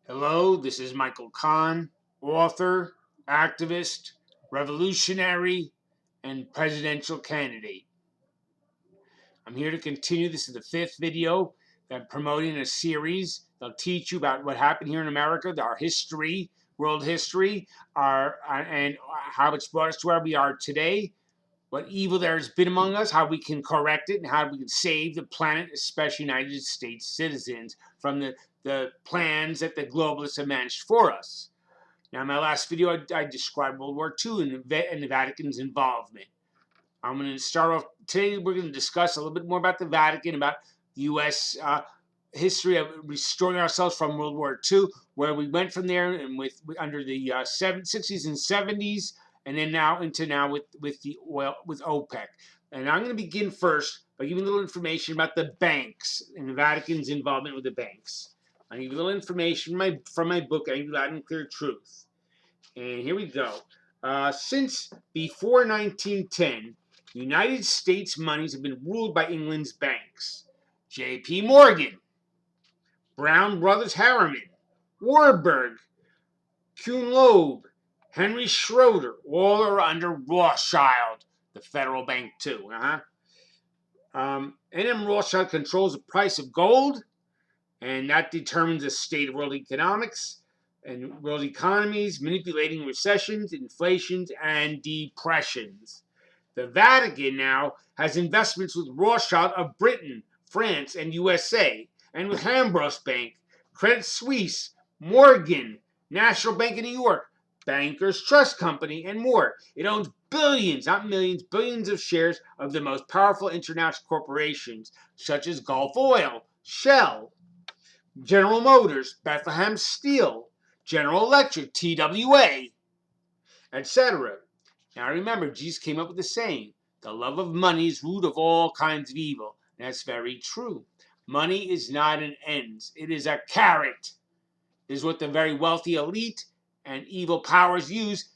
Hello, this is Michael Kahn, author, activist, revolutionary, and presidential candidate. I'm here to continue. This is the fifth video that I'm promoting a series that'll teach you about what happened here in America, our history, world history, and how it's brought us to where we are today, what evil there has been among us, how we can correct it, and how we can save the planet, especially United States citizens, from the plans that the globalists have managed for us. Now, in my last video, I described World War II and the Vatican's involvement. I'm going to start off today. We're going to discuss a little bit more about the Vatican, about the U.S. History of restoring ourselves from World War II, where we went from there and under the 60s and 70s, and then now with OPEC. And I'm going to begin first by giving a little information about the banks and the Vatican's involvement with the banks. I'll give you a little information from my book, Loud and Clear Truth. And here we go. Since before 1910, United States monies have been ruled by England's banks. J.P. Morgan, Brown Brothers Harriman, Warburg, Kuhn Loeb, Henry Schroeder, all are under Rothschild, the federal bank too. N.M. Rothschild controls the price of gold, and that determines the state of world economics and world economies, manipulating recessions, inflations, and depressions. The Vatican now has investments with Rothschild of Britain, France, and USA, and with Hambros Bank, Credit Suisse, Morgan, National Bank of New York, Bankers Trust Company, and more. It owns billions, not millions, billions of shares of the most powerful international corporations, such as Gulf Oil, Shell, General Motors, Bethlehem Steel, General Electric, TWA, etc. Now remember, Jesus came up with the saying, the love of money is root of all kinds of evil. And that's very true. Money is not an end. It is a carrot. It is what the very wealthy elite and evil powers use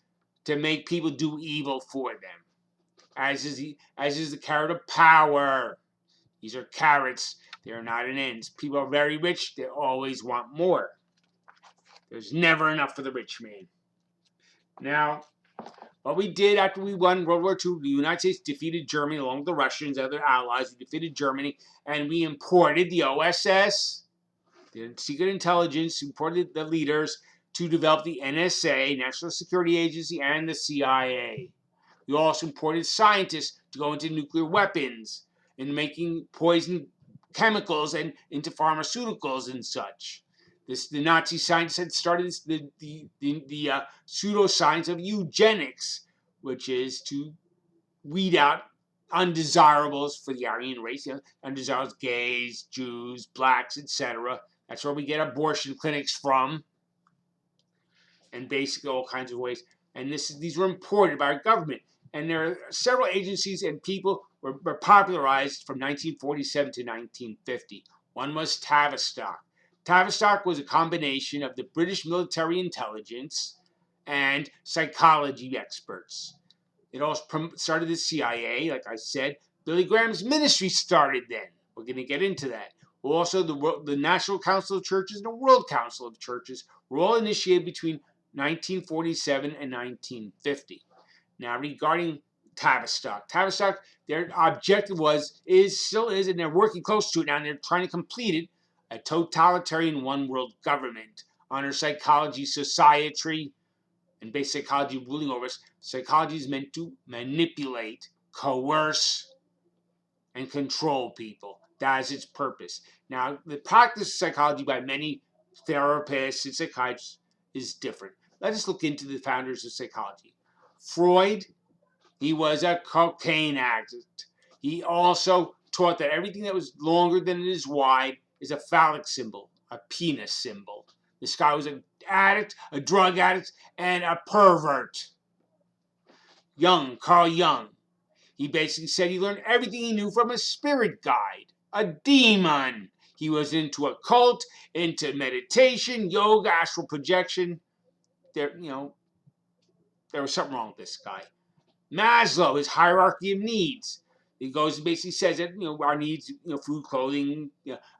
to make people do evil for them. As is the carrot of power. These are carrots. They are not an end. People are very rich. They always want more. There's never enough for the rich man. Now, what we did after we won World War II, the United States defeated Germany along with the Russians and other allies. We defeated Germany, and we imported the OSS, the Secret Intelligence, imported the leaders to develop the NSA, National Security Agency, and the CIA. We also imported scientists to go into nuclear weapons and making poison chemicals and into pharmaceuticals and such. The Nazi scientists had started the pseudoscience of eugenics, which is to weed out undesirables for the Aryan race, undesirables, gays, Jews, blacks, etc. That's where we get abortion clinics from, and basically all kinds of ways. And these were imported by our government. And there are several agencies and people were popularized from 1947 to 1950. One was Tavistock. Tavistock was a combination of the British military intelligence and psychology experts. It also started the CIA, like I said. Billy Graham's ministry started then. We're going to get into that. Also, the National Council of Churches and the World Council of Churches were all initiated between 1947 and 1950. Now, regarding Tavistock, their objective still is, and they're working close to it now, and they're trying to complete it, a totalitarian one-world government under psychology, society, and basic psychology ruling over us. Psychology is meant to manipulate, coerce, and control people. That is its purpose. Now, the practice of psychology by many therapists and psychiatrists is different. Let us look into the founders of psychology. Freud, he was a cocaine addict. He also taught that everything that was longer than it is wide is a phallic symbol, a penis symbol. This guy was an addict, a drug addict, and a pervert. Carl Jung, he basically said he learned everything he knew from a spirit guide, a demon. He was into a cult, into meditation, yoga, astral projection. There was something wrong with this guy. Maslow, his hierarchy of needs. It goes and basically says that our needs, food, clothing,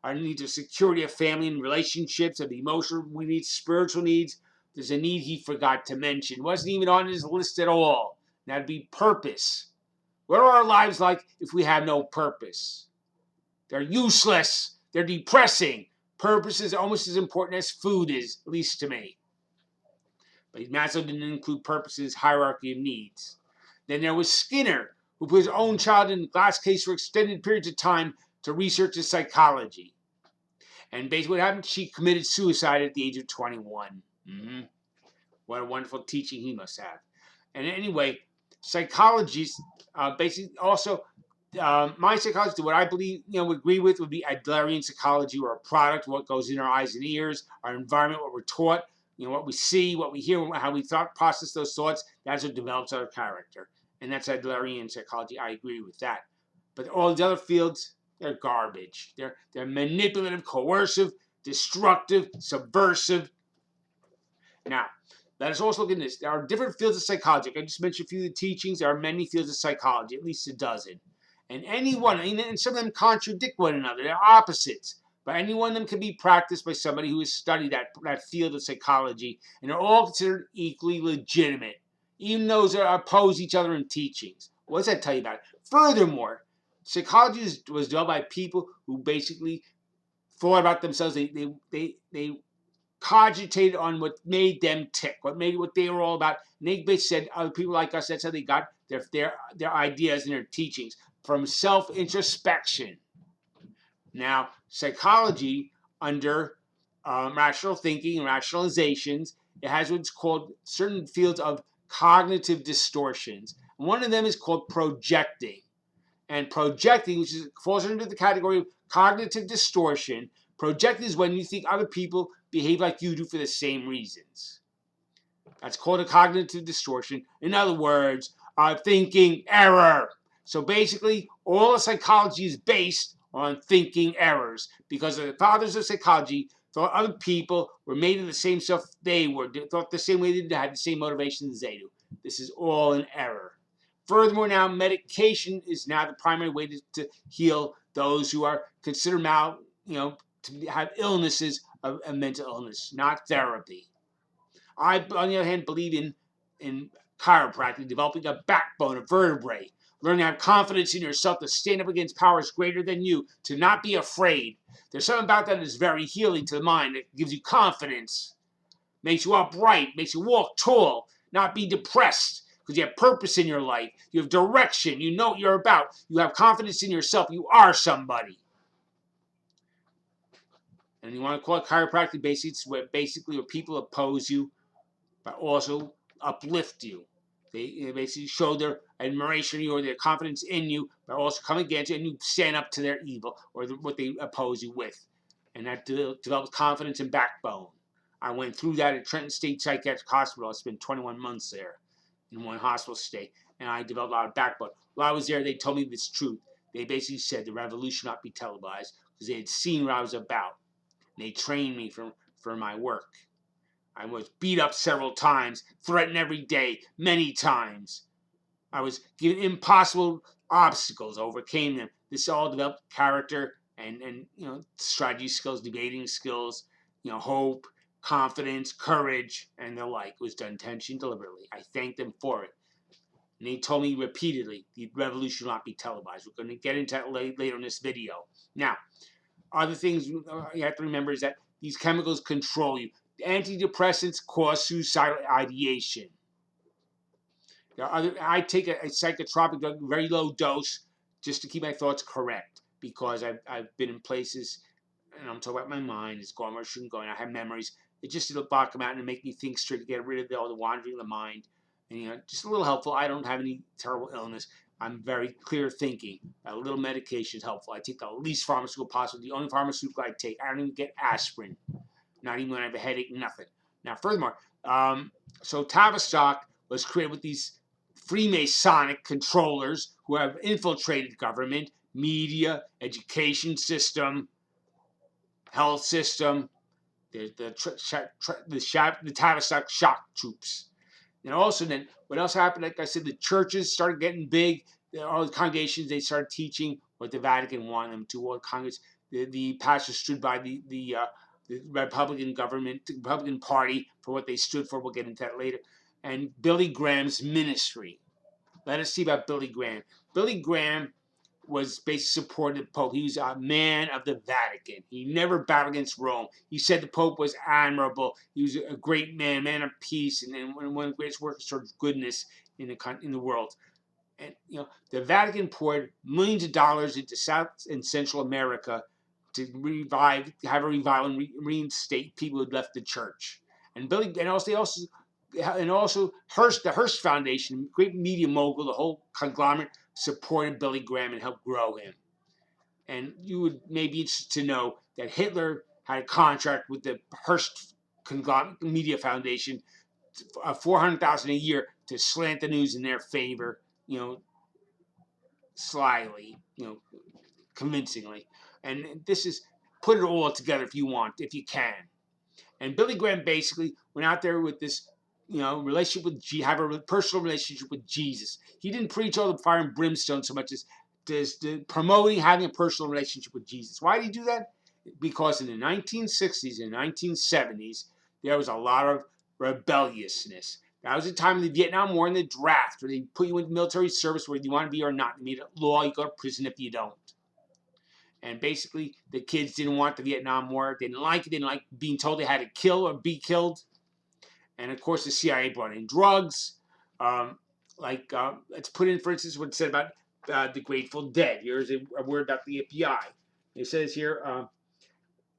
our needs of security of family and relationships, of emotional needs, spiritual needs. There's a need he forgot to mention. It wasn't even on his list at all. And that'd be purpose. What are our lives like if we have no purpose? They're useless. They're depressing. Purpose is almost as important as food is, at least to me. But Maslow didn't include purpose's hierarchy of needs. Then there was Skinner, who put his own child in a glass case for extended periods of time to research his psychology. And basically what happened, she committed suicide at the age of 21. What a wonderful teaching he must have. And anyway, psychologists basically also, my psychology, what I believe, would agree with would be Adlerian psychology, or a product, what goes in our eyes and ears, our environment, what we're taught, what we see, what we hear, how we process those thoughts. That's what develops our character. And that's Adlerian psychology. I agree with that. But all these other fields, they're garbage. They're manipulative, coercive, destructive, subversive. Now, let us also look at this. There are different fields of psychology. I just mentioned a few of the teachings. There are many fields of psychology, at least a dozen. And any one, and some of them contradict one another. They're opposites. But any one of them can be practiced by somebody who has studied that field of psychology. And they're all considered equally legitimate, even those that oppose each other in teachings. What does that tell you about it? Furthermore, psychology was developed by people who basically thought about themselves. They cogitated on what made them tick, what they were all about. And they basically said, other people like us, that's how they got their ideas and their teachings, from self-introspection. Now, psychology, under rational thinking and rationalizations, it has what's called certain fields of cognitive distortions. One of them is called projecting. And projecting, which falls under the category of cognitive distortion, projecting is when you think other people behave like you do for the same reasons. That's called a cognitive distortion. In other words, thinking error. So basically, all of psychology is based on thinking errors, because the fathers of psychology thought other people were made of the same stuff they were, thought the same way they did, had the same motivations as they do. This is all an error. Furthermore, now medication is now the primary way to heal those who are considered to have illnesses of a mental illness, not therapy. I, on the other hand, believe in chiropractic, developing a backbone, a vertebrae, learning to have confidence in yourself, to stand up against powers greater than you, to not be afraid. There's something about that that's very healing to the mind. It gives you confidence, makes you upright, makes you walk tall, not be depressed, because you have purpose in your life. You have direction. You know what you're about. You have confidence in yourself. You are somebody. And you want to call it chiropractic, basically where people oppose you, but also uplift you. They basically show their admiration of you or their confidence in you, but also come against you, and you stand up to their evil or what they oppose you with. And that develops confidence and backbone. I went through that at Trenton State Psychiatric Hospital. I spent 21 months there in one hospital stay, and I developed a lot of backbone. While I was there, they told me this truth. They basically said the revolution not be televised, because they had seen what I was about. And they trained me for my work. I was beat up several times, threatened every day, many times. I was given impossible obstacles, overcame them. This all developed character and strategy skills, debating skills, hope, confidence, courage, and the like. It was done intentionally, deliberately. I thanked them for it. And they told me repeatedly, the revolution will not be televised. We're going to get into that later in this video. Now, other things you have to remember is that these chemicals control you. Antidepressants cause suicidal ideation. I take a psychotropic drug, very low dose, just to keep my thoughts correct, because I've been in places, and I'm talking about my mind, it's gone where it shouldn't go, and I have memories. It just to block them out and make me think straight, to get rid of all the wandering of the mind. And just a little helpful. I don't have any terrible illness. I'm very clear thinking. A little medication is helpful. I take the least pharmaceutical possible. The only pharmaceutical I take, I don't even get aspirin. Not even when I have a headache, nothing. Now, furthermore, so Tavistock was created with these Freemasonic controllers who have infiltrated government, media, education system, health system, the Tavistock shock troops. And also then, what else happened? Like I said, the churches started getting big. all the congregations, they started teaching what the Vatican wanted them to. All Congress, the pastors stood by the Republican government, the Republican Party, for what they stood for. We'll get into that later. And Billy Graham's ministry. Let us see about Billy Graham. Billy Graham was basically supported the Pope. He was a man of the Vatican. He never battled against Rome. He said the Pope was admirable. He was a great man of peace, and one of the greatest workers towards goodness in the world. And the Vatican poured millions of dollars into South and Central America to have a revival, and reinstate people who had left the church. And also Hearst, the Hearst Foundation, great media mogul, the whole conglomerate, supported Billy Graham and helped grow him. And you would maybe be interested to know that Hitler had a contract with the Hearst Media Foundation, $400,000 a year, to slant the news in their favor, slyly, convincingly. And this is, put it all together if you can. And Billy Graham basically went out there with this, relationship with have a personal relationship with Jesus. He didn't preach all the fire and brimstone so much as promoting having a personal relationship with Jesus. Why did he do that? Because in the 1960s and 1970s, there was a lot of rebelliousness. That was the time of the Vietnam War and the draft, where they put you into military service whether you want to be or not. They made a law, you go to prison if you don't. And basically, the kids didn't want the Vietnam War. They didn't like it. They didn't like being told they had to kill or be killed. And of course, the CIA brought in drugs. Let's put in, for instance, what's said about the Grateful Dead. Here's a word about the FBI. It says here,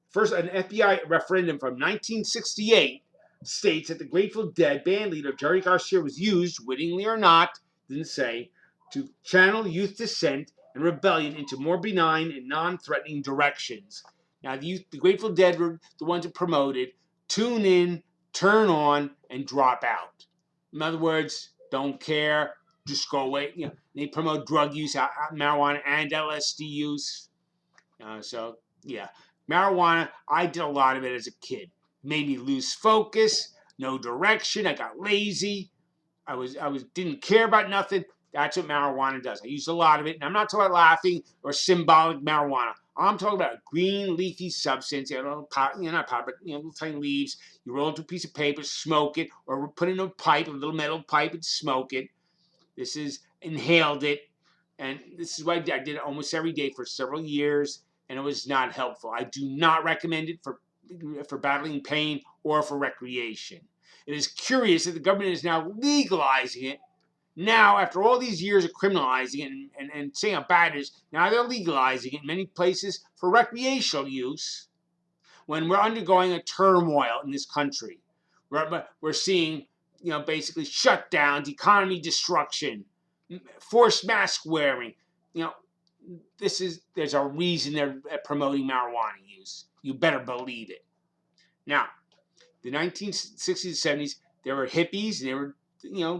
first, an FBI referendum from 1968 states that the Grateful Dead band leader Jerry Garcia was used, wittingly or not, didn't say, to channel youth dissent and rebellion into more benign and non-threatening directions. Now, the Grateful Dead were the ones who promoted tune in, turn on, and drop out. In other words, don't care, just go away. They promote drug use, marijuana, and LSD use. Marijuana, I did a lot of it as a kid. Made me lose focus, no direction. I got lazy. I didn't care about nothing. That's what marijuana does. I used a lot of it, and I'm not talking about laughing or symbolic marijuana. I'm talking about a green leafy substance. Not powder, but little tiny leaves. You roll into a piece of paper, smoke it, or put it in a pipe, a little metal pipe, and smoke it. This is inhaled it, and this is what I did. I did it almost every day for several years, and it was not helpful. I do not recommend it for battling pain or for recreation. It is curious that the government is now legalizing it. Now, after all these years of criminalizing it and saying how bad it is, now they're legalizing it in many places for recreational use, when we're undergoing a turmoil in this country. We're seeing, basically shutdowns, economy destruction, forced mask wearing. There's a reason they're promoting marijuana use. You better believe it. Now, the 1960s and 70s, there were hippies, and they were,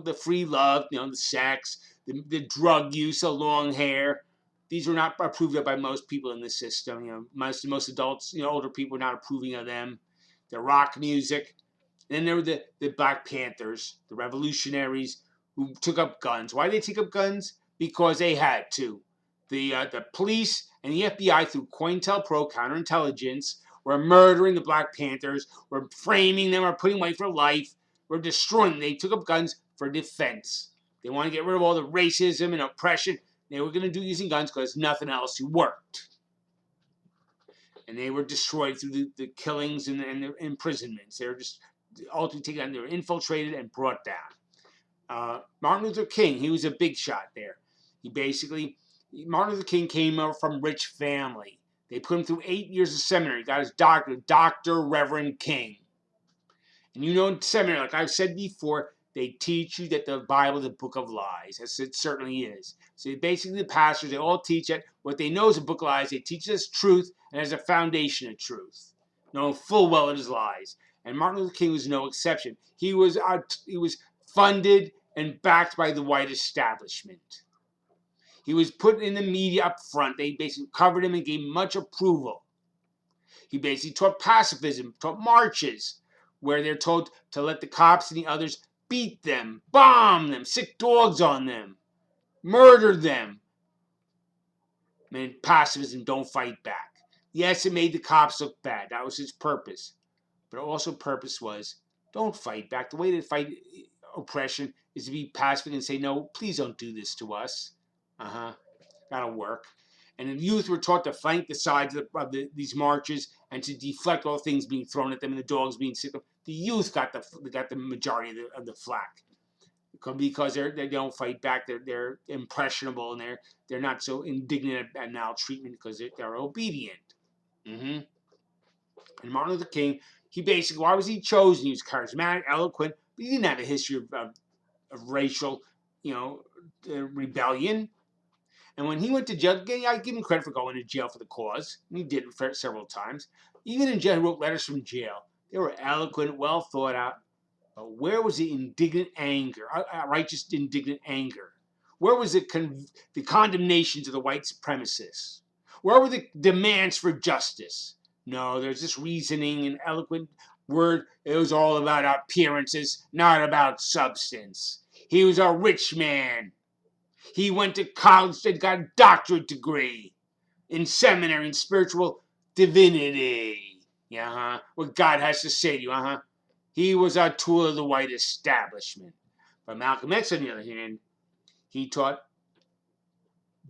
the free love, the sex, the drug use, the long hair. These were not approved of by most people in the system. Most adults, older people were not approving of them. The rock music. And then there were the Black Panthers, the revolutionaries who took up guns. Why did they take up guns? Because they had to. The police and the FBI, through COINTELPRO, counterintelligence, were murdering the Black Panthers, were framing them, or putting away for life, were destroying them. They took up guns for defense. They wanted to get rid of all the racism and oppression. They were going to do using guns because nothing else worked. And they were destroyed through the killings and the imprisonments. They were just ultimately taken down. They were infiltrated and brought down. Martin Luther King, he was a big shot there. Martin Luther King came from a rich family. They put him through 8 years of seminary. Got his doctorate, Dr. Reverend King. And in seminary, like I've said before, they teach you that the Bible is a book of lies. As it certainly is. So basically the pastors, they all teach that what they know is a book of lies. They teach us truth and as a foundation of truth, knowing full well it is lies. And Martin Luther King was no exception. He was funded and backed by the white establishment. He was put in the media up front. They basically covered him and gave him much approval. He basically taught pacifism, taught marches, where they're told to let the cops and the others beat them, bomb them, sick dogs on them. Murder them. And pacifism, don't fight back. Yes, it made the cops look bad. That was its purpose. But also purpose was, don't fight back. The way to fight oppression is to be pacific and say, no, please don't do this to us. That'll work. And the youth were taught to flank the sides of these marches and to deflect all things being thrown at them and the dogs being sick. The youth got the majority of the flack because they don't fight back. They're impressionable and they're not so indignant at maltreatment because they're obedient. And Martin Luther King, why was he chosen? He was charismatic, eloquent, but he didn't have a history of racial, rebellion. And when he went to jail, I give him credit for going to jail for the cause. And he did it several times. Even in jail, he wrote letters from jail. They were eloquent, well thought out. But where was the indignant anger, righteous indignant anger? Where was the condemnations of the white supremacists? Where were the demands for justice? No, there's this reasoning and eloquent word. It was all about appearances, not about substance. He was a rich man. He went to college and got a doctorate degree in seminary in spiritual divinity. What God has to say to you. He was a tool of the white establishment. But Malcolm X, on the other hand, he taught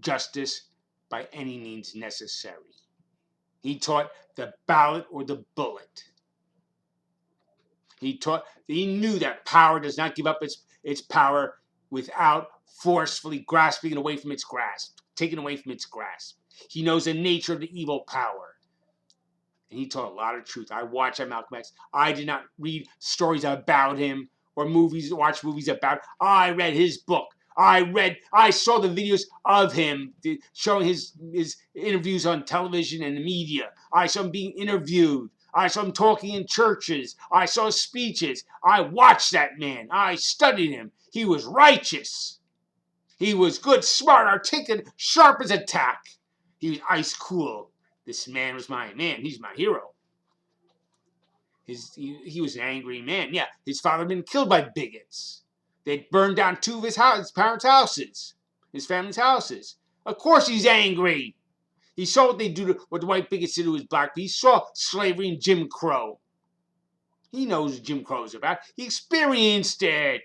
justice by any means necessary. He taught the ballot or the bullet. He knew that power does not give up its power without forcefully grasping it away from its grasp, taken away from its grasp. He knows the nature of the evil power. And he taught a lot of truth. I watched Malcolm X. I did not read stories about him or watch movies about him. I read his book. I saw the videos of him showing his interviews on television and the media. I saw him being interviewed. I saw him talking in churches. I saw speeches. I watched that man. I studied him. He was righteous. He was good, smart, articulate, sharp as a tack. He was ice cool. This man was my man. He's my hero. He was an angry man. Yeah, his father had been killed by bigots. They'd burned down two of his parents' houses, his family's houses. Of course he's angry. He saw what the white bigots did to his black people. He saw slavery and Jim Crow. He knows what Jim Crow is about. He experienced it.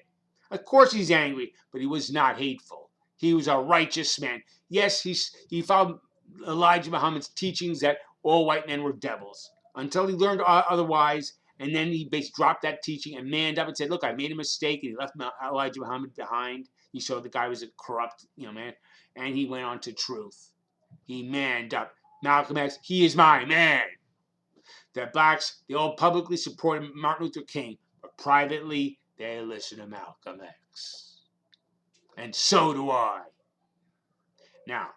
Of course he's angry, but he was not hateful. He was a righteous man. Yes, he followed Elijah Muhammad's teachings that all white men were devils until he learned otherwise, and then he basically dropped that teaching and manned up and said, look, I made a mistake, and he left Elijah Muhammad behind. He saw the guy was a corrupt man, and he went on to truth. He manned up. Malcolm X, he is my man. The blacks, they all publicly supported Martin Luther King, but privately, they listen to Malcolm X. And so do I. Now,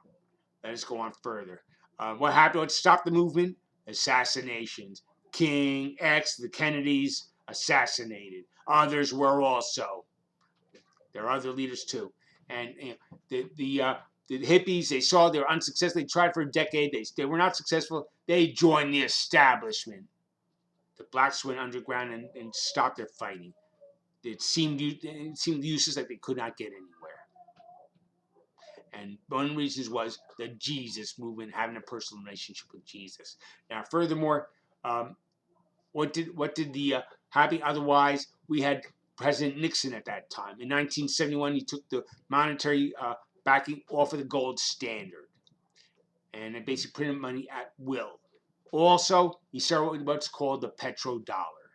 let us go on further. What happened? What stopped the movement? Assassinations. King, X, the Kennedys, assassinated. Others were also. There are other leaders too. And the hippies, they saw they were unsuccessful. They tried for a decade. They were not successful. They joined the establishment. The blacks went underground and stopped their fighting. It seemed useless, that they could not get anywhere. And one of the reasons was the Jesus movement, having a personal relationship with Jesus. Now, furthermore, what did the happen? Otherwise, we had President Nixon at that time. In 1971, he took the monetary backing off of the gold standard, and it basically printed money at will. Also, he started what's called the Petrodollar.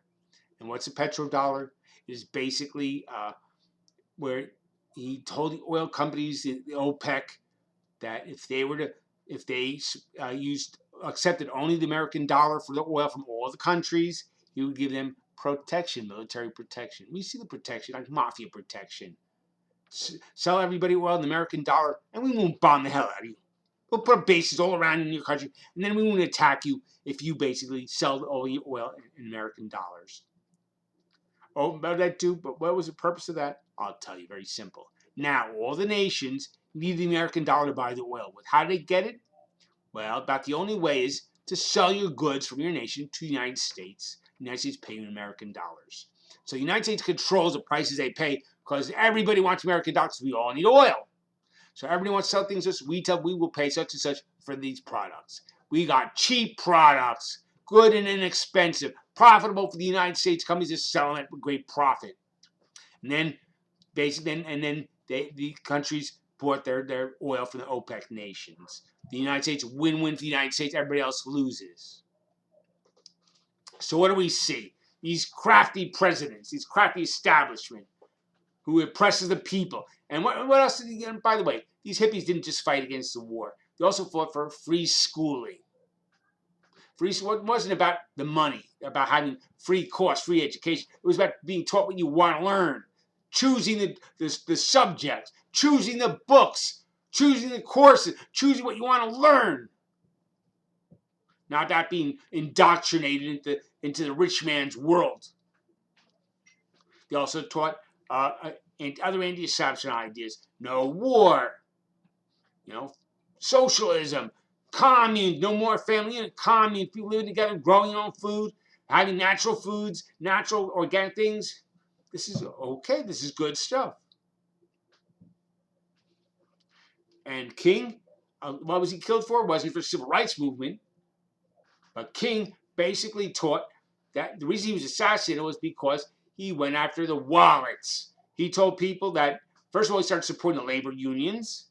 And what's a Petrodollar? It is basically where he told the oil companies, the OPEC, that if they accepted only the American dollar for the oil from all the countries, he would give them protection, military protection. We see the protection, like mafia protection. Sell everybody oil in the American dollar, and we won't bomb the hell out of you. We'll put bases all around in your country, and then we won't attack you if you basically sell all your oil in American dollars. Oh, about that too, but what was the purpose of that? I'll tell you, very simple. Now, all the nations need the American dollar to buy the oil with. How do they get it? Well, about the only way is to sell your goods from your nation to the United States. The United States paying in American dollars. So the United States controls the prices they pay because everybody wants American dollars because we all need oil. So everybody wants to sell things to us. We tell them we will pay such and such for these products. We got cheap products, good and inexpensive, profitable for the United States companies are selling it with great profit. And then the countries bought their oil from the OPEC nations. The United States win-win for the United States. Everybody else loses. So what do we see? These crafty presidents, these crafty establishment who oppresses the people. And what else did he get? By the way, these hippies didn't just fight against the war. They also fought for free schooling. It wasn't about the money, about having free course, free education. It was about being taught what you want to learn, choosing the subjects, choosing the books, choosing the courses, choosing what you want to learn. Not that being indoctrinated into the rich man's world. They also taught other anti-establishment ideas. No war. Socialism. Commune. No more family unit. Commune. People living together, growing their own food, having natural foods, natural organic things. This is okay. This is good stuff. And King, what was he killed for? Wasn't for the civil rights movement. But King basically taught that the reason he was assassinated was because he went after the wallets. He told people that, first of all, he started supporting the labor unions,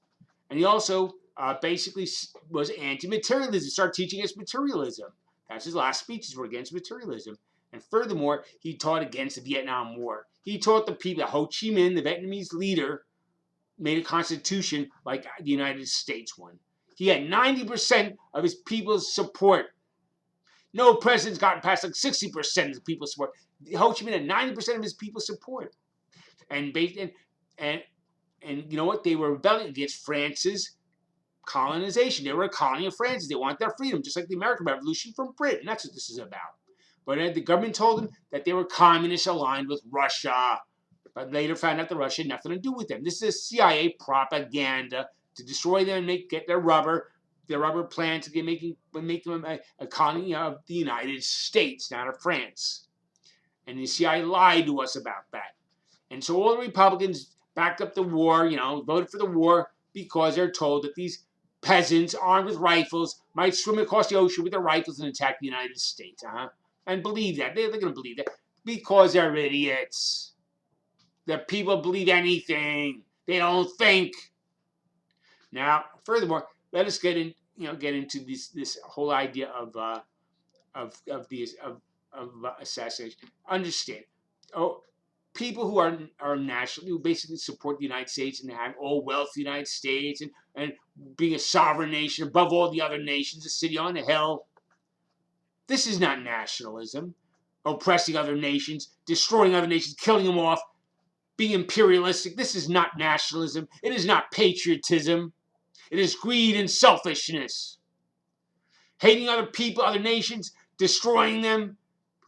and he also basically was anti-materialism, started teaching against materialism. That's his last speeches were against materialism. And furthermore, he taught against the Vietnam War. He taught the people that Ho Chi Minh, the Vietnamese leader, made a constitution like the United States one. He had 90% of his people's support. No president's gotten past like 60% of the people's support. Ho Chi Minh had 90% of his people's support. And you know what? They were rebelling against France's colonization. They were a colony of France. They want their freedom, just like the American Revolution from Britain. That's what this is about. But the government told them that they were communists aligned with Russia. But later found out that Russia had nothing to do with them. This is CIA propaganda to destroy them and get their rubber plants to make them a colony of the United States, not of France. And the CIA lied to us about that. And so all the Republicans backed up the war, voted for the war because they're told that these peasants armed with rifles might swim across the ocean with their rifles and attack the United States. And believe that. They're going to believe that because they're idiots. The people believe anything. They don't think. Now, furthermore, let us get into this whole idea of assassination. Understand, people who are national, who basically support the United States and have all wealth the United States and being a sovereign nation above all the other nations, a city on the hill. This is not nationalism. Oppressing other nations, destroying other nations, killing them off, being imperialistic. This is not nationalism. It is not patriotism. It is greed and selfishness. Hating other people, other nations, destroying them,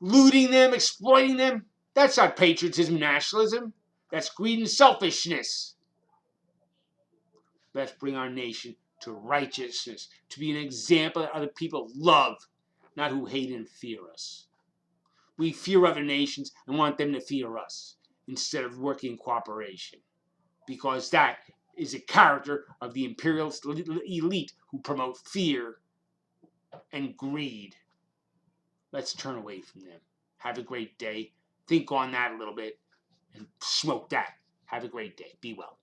looting them, exploiting them. That's not patriotism, nationalism. That's greed and selfishness. Let's bring our nation to righteousness, to be an example that other people love, not who hate and fear us. We fear other nations and want them to fear us instead of working in cooperation, because that is a character of the imperialist elite who promote fear and greed. Let's turn away from them. Have a great day. Think on that a little bit and smoke that. Have a great day. Be well.